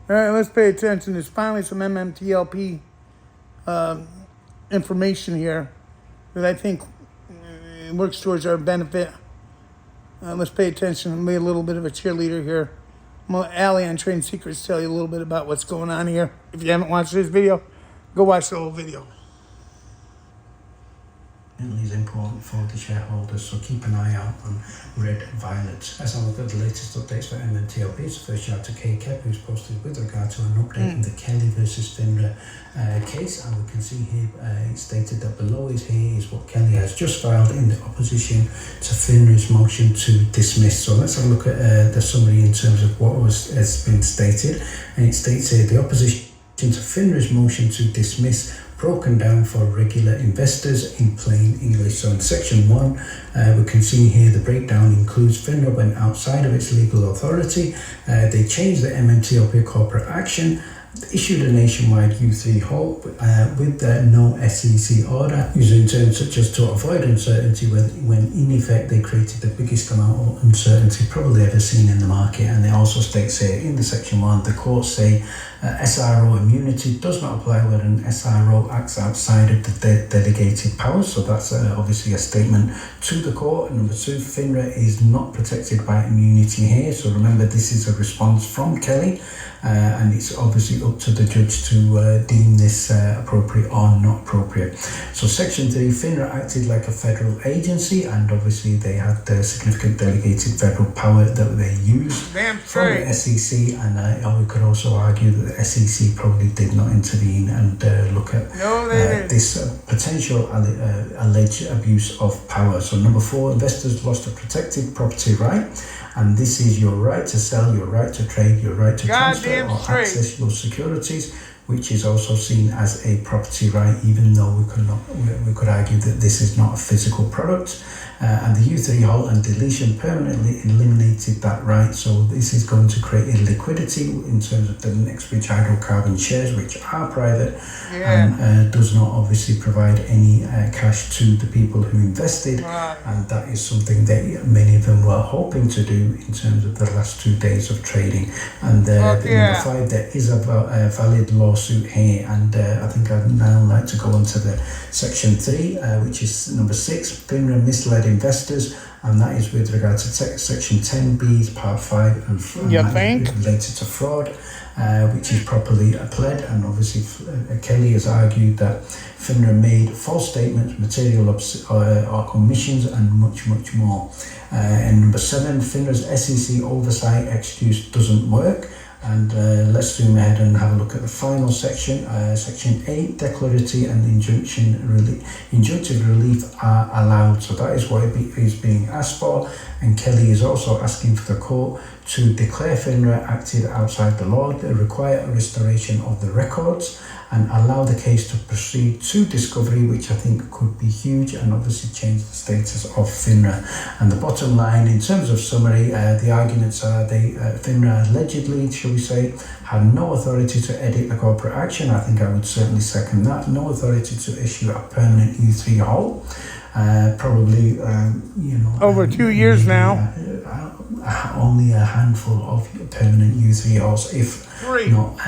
All right, let's pay attention. There's finally some MMTLP information here that I think works towards our benefit. Let's pay attention. I'm be a little bit of a cheerleader here. I'm going to Allie on Trade Secrets tell you a little bit about what's going on here. If you haven't watched this video, go watch the whole video. Is important for the shareholders, so keep an eye out on red violets. As I look at the latest updates for MMTLP, it's the first shout to KCAP, who's posted with regard to an update in the Kelly versus FINRA case, and we can see here it's stated that below is what Kelly has just filed in the opposition to FINRA's motion to dismiss. So let's have a look at the summary in terms of what has been stated, and it states here the opposition to FINRA's motion to dismiss broken down for regular investors in plain English. So in section 1, we can see here the breakdown includes FINRA went outside of its legal authority. They changed the MMTLP corporate action, issued a nationwide U3 halt with no SEC order, using terms such as to avoid uncertainty when in effect they created the biggest amount of uncertainty probably ever seen in the market. And it also states here in the section 1, the courts say SRO immunity does not apply when an SRO acts outside of the delegated powers. So that's obviously a statement to the court. And number 2, FINRA is not protected by immunity here. So remember, this is a response from Kelly, and it's obviously up to the judge to deem this appropriate or not appropriate. So section 3, FINRA acted like a federal agency, and obviously they had the significant delegated federal power that they used from the SEC, and we could also argue that the SEC probably did not intervene and look at this potential alleged abuse of power. So number 4, investors lost a protected property right, and this is your right to sell, your right to trade, your right to transfer or access your securities, which is also seen as a property right, even though we could argue that this is not a physical product. And the U3 halt and deletion permanently eliminated that right. So this is going to create liquidity in terms of the NextBridge hydrocarbon shares, which are private, and does not obviously provide any cash to the people who invested. And that is something that many of them were hoping to do in terms of the last 2 days of trading. And number 5, there is a valid lawsuit here, and I think I'd now like to go on to the section 3, which is number 6, FINRA misled investors, and that is with regard to section 10B, part 5, and related to fraud, which is properly pled. And obviously Kelly has argued that FINRA made false statements, material omissions, and much more. And number 7, FINRA's SEC oversight excuse doesn't work. And let's zoom ahead and have a look at the final section. Section 8, declaratory and injunctive relief are allowed. So that is what is being asked for. And Kelly is also asking for the court to declare FINRA acted outside the law, require a restoration of the records, and allow the case to proceed to discovery, which I think could be huge, and obviously change the status of FINRA. And the bottom line, in terms of summary, the arguments are FINRA allegedly, shall we say, had no authority to edit the corporate action. I think I would certainly second that. No authority to issue a permanent U3 halt. Probably, over 2 years now. Only a handful of permanent U3 halts, if not.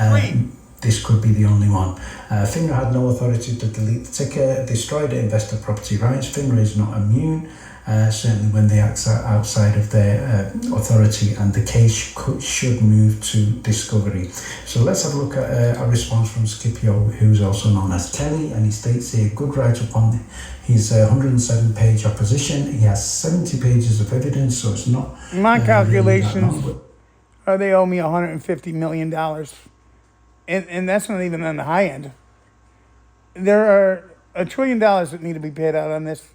This could be the only one. FINRA had no authority to delete the ticker, destroy the investor property rights. FINRA is not immune, certainly when they act outside of their authority, and the case should move to discovery. So let's have a look at a response from Scipio, who's also known as Kelly, and he states here, good right upon his 107-page opposition. He has 70 pages of evidence, so it's not... My calculations, they owe me $150 million. And that's not even on the high end. There are $1 trillion that need to be paid out on this.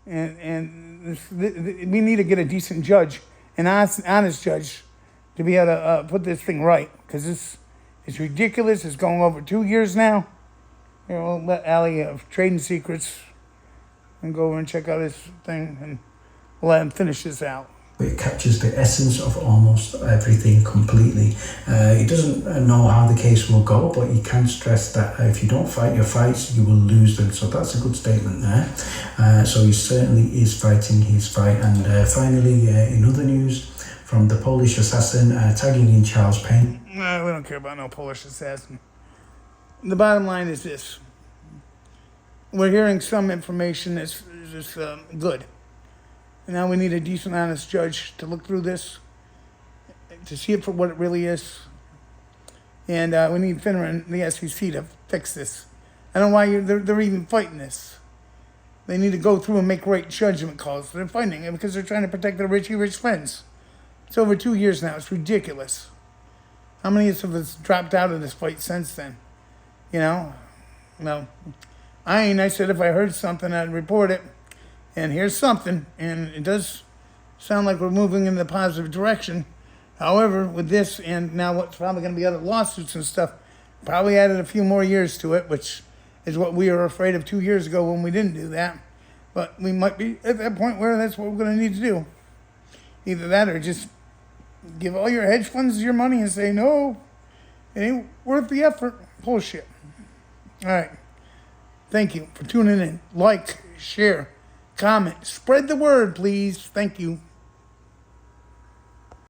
And we need to get a decent judge, an honest judge, to be able to put this thing right. Because it's ridiculous. It's going over 2 years now. Here, we'll let Allie of Trading Secrets and go over and check out his thing. And we'll let him finish this out. It captures the essence of almost everything completely. He doesn't know how the case will go, but he can stress that if you don't fight your fights, you will lose them. So that's a good statement there. So he certainly is fighting his fight. And finally, in other news, from the Polish assassin tagging in Charles Payne. No, we don't care about no Polish assassin. The bottom line is this. We're hearing some information that's good. And now we need a decent, honest judge to look through this, to see it for what it really is. And we need FINRA and the SEC to fix this. I don't know why they're even fighting this. They need to go through and make right judgment calls. They're fighting it because they're trying to protect their rich friends. It's over 2 years now. It's ridiculous. How many of us dropped out of this fight since then? You know? No. I said if I heard something, I'd report it. And here's something. And it does sound like we're moving in the positive direction. However, with this and now what's probably going to be other lawsuits and stuff, probably added a few more years to it, which is what we were afraid of 2 years ago when we didn't do that. But we might be at that point where that's what we're going to need to do. Either that or just give all your hedge funds your money and say, no, it ain't worth the effort. Bullshit. All right. Thank you for tuning in. Like, share, comment, spread the word, please. Thank you.